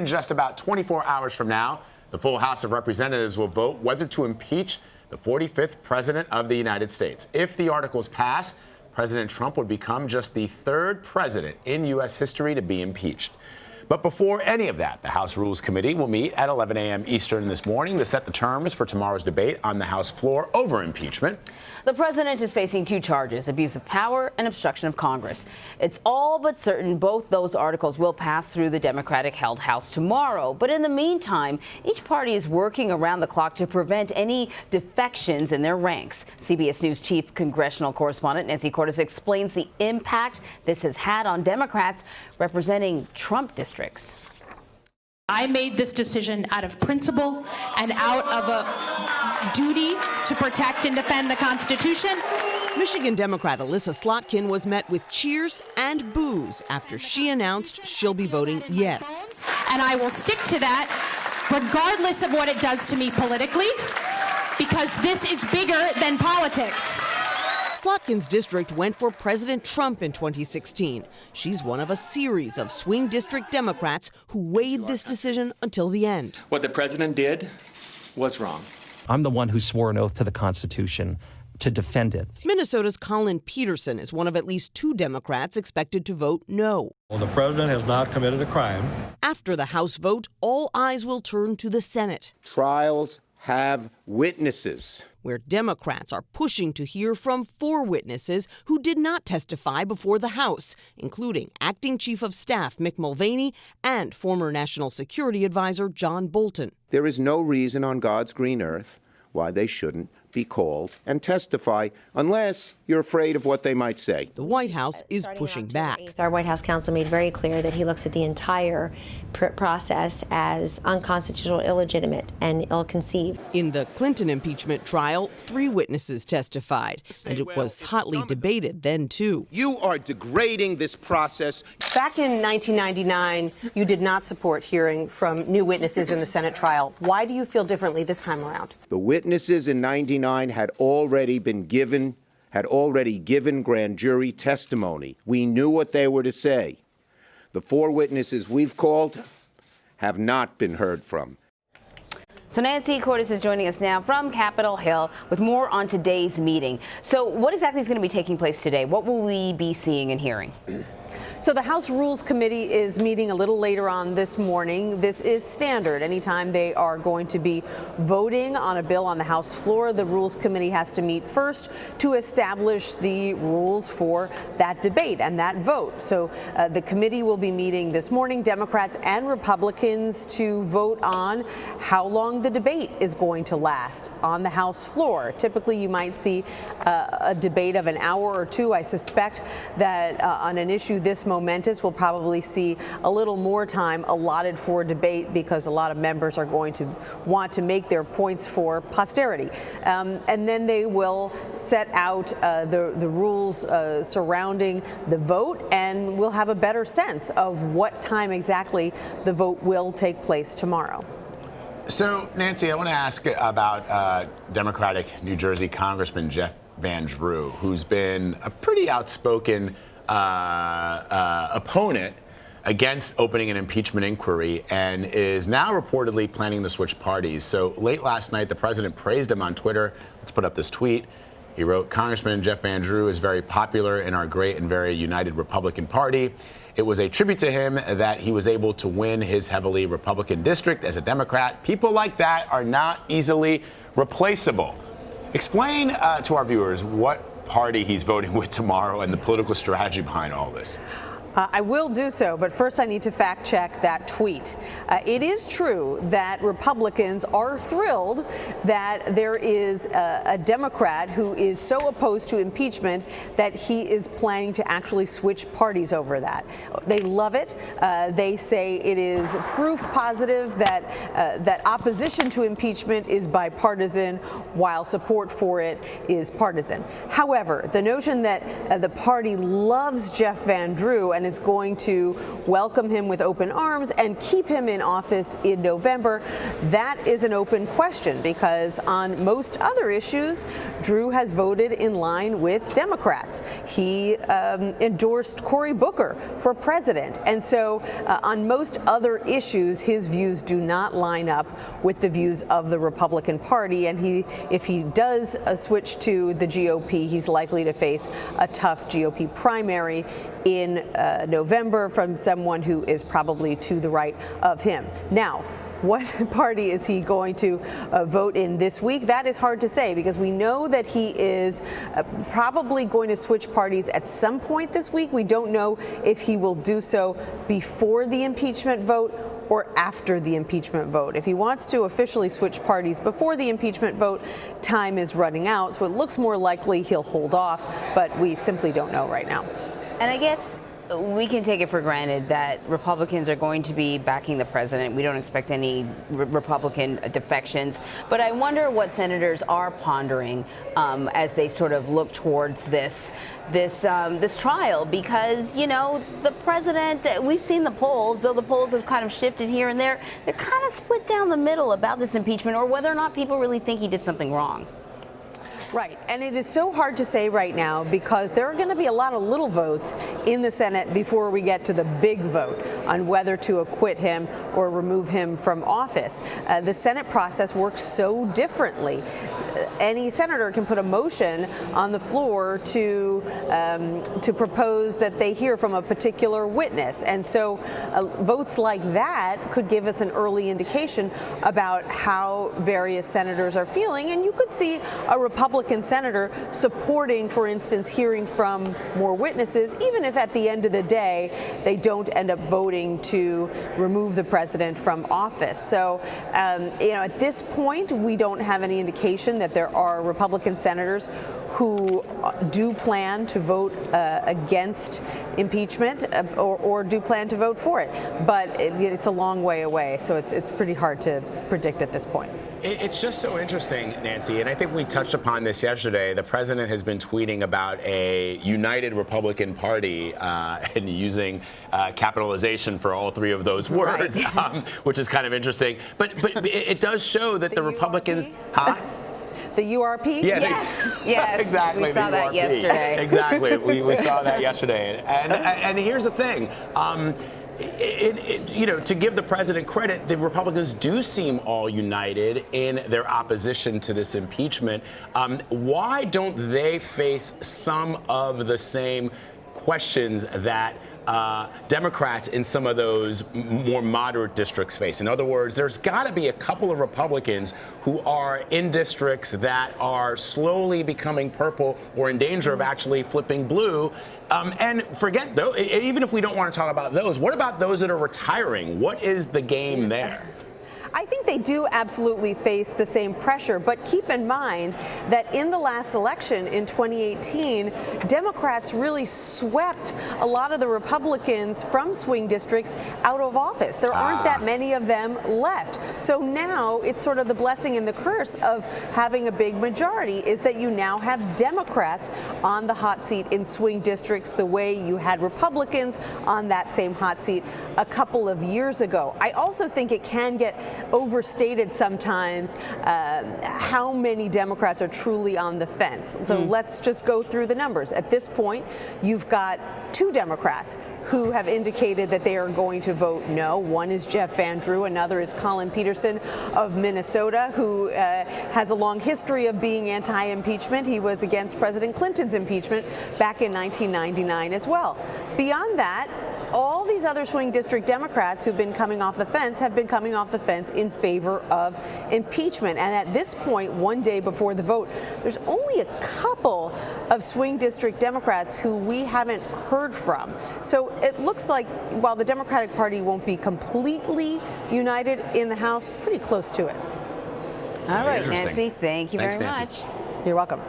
in just about 24 hours from now, the full House of Representatives will vote whether to impeach the 45th President of the United States. If the articles pass, President Trump would become just the third president in U.S. history to be impeached. But before any of that, the House Rules Committee will meet at 11 a.m. Eastern this morning to set the terms for tomorrow's debate on the House floor over impeachment. The president is facing 2 charges, abuse of power and obstruction of Congress. It's all but certain both those articles will pass through the Democratic-held House tomorrow. But in the meantime, each party is working around the clock to prevent any defections in their ranks. CBS News chief congressional correspondent Nancy Cordes explains the impact this has had on Democrats representing Trump districts. I made this decision out of principle and out of a duty to protect and defend the Constitution. Michigan Democrat Alyssa Slotkin was met with cheers and boos after she announced she'll be voting yes. And I will stick to that regardless of what it does to me politically, because this is bigger than politics. Slotkin's district went for President Trump in 2016. She's one of a series of swing district Democrats who weighed this decision until the end. What the president did was wrong. I'm the one who swore an oath to the Constitution to defend it. Minnesota's Colin Peterson is one of at least 2 Democrats expected to vote no. Well, the president has not committed a crime. After the House vote, all eyes will turn to the Senate. Trials have witnesses, where Democrats are pushing to hear from 4 witnesses who did not testify before the House, including Acting Chief of Staff Mick Mulvaney and former National Security Advisor John Bolton. There is no reason on God's green earth why they shouldn't be called and testify unless you're afraid of what they might say. The White House is pushing back. Our White House counsel made very clear that he looks at the entire process as unconstitutional, illegitimate, and ill-conceived. In the Clinton impeachment trial, 3 witnesses testified, and it was hotly debated then, too. You are degrading this process. Back in 1999, you did not support hearing from new witnesses in the Senate trial. Why do you feel differently this time around? The witnesses in 1999 had already given grand jury testimony. We knew what they were to say. The 4 witnesses we've called have not been heard from. So Nancy Cordes is joining us now from Capitol Hill with more on today's meeting. So what exactly is going to be taking place today? What will we be seeing and hearing? So the House Rules Committee is meeting a little later on this morning. This is standard. Anytime they are going to be voting on a bill on the House floor, the Rules Committee has to meet first to establish the rules for that debate and that vote. So the committee will be meeting this morning, Democrats and Republicans, to vote on how long the debate is going to last on the House floor. Typically, you might see a debate of an hour or 2. I suspect that on an issue this momentous, we'll probably see a little more time allotted for debate because a lot of members are going to want to make their points for posterity. And then they will set out the rules surrounding the vote, and we'll have a better sense of what time exactly the vote will take place tomorrow. So, Nancy, I want to ask about Democratic New Jersey Congressman Jeff Van Drew, who's been a pretty outspoken opponent against opening an impeachment inquiry and is now reportedly planning to switch parties. So late last night, the president praised him on Twitter. Let's put up this tweet. He wrote, "Congressman Jeff Van Drew is very popular in our great and very united Republican Party. It was a tribute to him that he was able to win his heavily Republican district as a Democrat. People like that are not easily replaceable." Explain to our viewers what party he's voting with tomorrow and the political strategy behind all this. I will do so, but first I need to fact check that tweet. It is true that Republicans are thrilled that there is a Democrat who is so opposed to impeachment that he is planning to actually switch parties over that. They love it. They say it is proof positive that that opposition to impeachment is bipartisan while support for it is partisan. However, the notion that the party loves Jeff Van Drew and and is going to welcome him with open arms and keep him in office in November. That is an open question because on most other issues, Drew has voted in line with Democrats. He endorsed Cory Booker for president. And so on most other issues, his views do not line up with the views of the Republican Party. And if he does switch to the GOP, he's likely to face a tough GOP primary in November from someone who is probably to the right of him. Now, what party is he going to vote in this week? That is hard to say because we know that he is probably going to switch parties at some point this week. We don't know if he will do so before the impeachment vote or after the impeachment vote. If he wants to officially switch parties before the impeachment vote, time is running out. So it looks more likely he'll hold off, but we simply don't know right now. And I guess we can take it for granted that Republicans are going to be backing the president. We don't expect any Republican defections. But I wonder what senators are pondering as they sort of look towards this trial, because, you know, the president, we've seen the polls, though the polls have kind of shifted here and there. They're kind of split down the middle about this impeachment or whether or not people really think he did something wrong. Right, and it is so hard to say right now because there are going to be a lot of little votes in the Senate before we get to the big vote on whether to acquit him or remove him from office. The Senate process works so differently. Any senator can put a motion on the floor to propose that they hear from a particular witness, and so votes like that could give us an early indication about how various senators are feeling, and you could see a Republican senator supporting, for instance, hearing from more witnesses, even if at the end of the day they don't end up voting to remove the president from office. So, you know, at this point, we don't have any indication that there are Republican senators who do plan to vote against impeachment or do plan to vote for it. But it's a long way away, so it's pretty hard to predict at this point. It's just so interesting, Nancy, and I think we touched upon this yesterday. The president has been tweeting about a united Republican Party and using capitalization for all three of those words, right. Which is kind of interesting. But it does show that the Republicans... Huh? The URP? Yeah, yes, exactly. We saw that yesterday. Exactly, we saw that yesterday. And here's the thing. You know, to give the president credit, the Republicans do seem all united in their opposition to this impeachment. Why don't they face some of the same questions that Democrats in some of those more moderate districts face? In other words, there's got to be a couple of Republicans who are in districts that are slowly becoming purple or in danger of actually flipping blue. And forget, though, even if we don't want to talk about those, what about those that are retiring? What is the game there? I think they do absolutely face the same pressure, but keep in mind that in the last election in 2018, Democrats really swept a lot of the Republicans from swing districts out of office. There aren't that many of them left. So now it's sort of the blessing and the curse of having a big majority is that you now have Democrats on the hot seat in swing districts the way you had Republicans on that same hot seat a couple of years ago. I also think it can get overstated sometimes how many Democrats are truly on the fence. So let's just go through the numbers. At this point, you've got 2 Democrats who have indicated that they are going to vote no. One is Jeff Van Drew, another is Colin Peterson of Minnesota, who has a long history of being anti-impeachment. He was against President Clinton's impeachment back in 1999 as well. Beyond that, all these other swing district Democrats who've been coming off the fence have been coming off the fence in favor of impeachment. And at this point, one day before the vote, there's only a couple of swing district Democrats who we haven't heard from. So it looks like while the Democratic Party won't be completely united in the House, it's pretty close to it. All right, Nancy, thank you very much. You're welcome.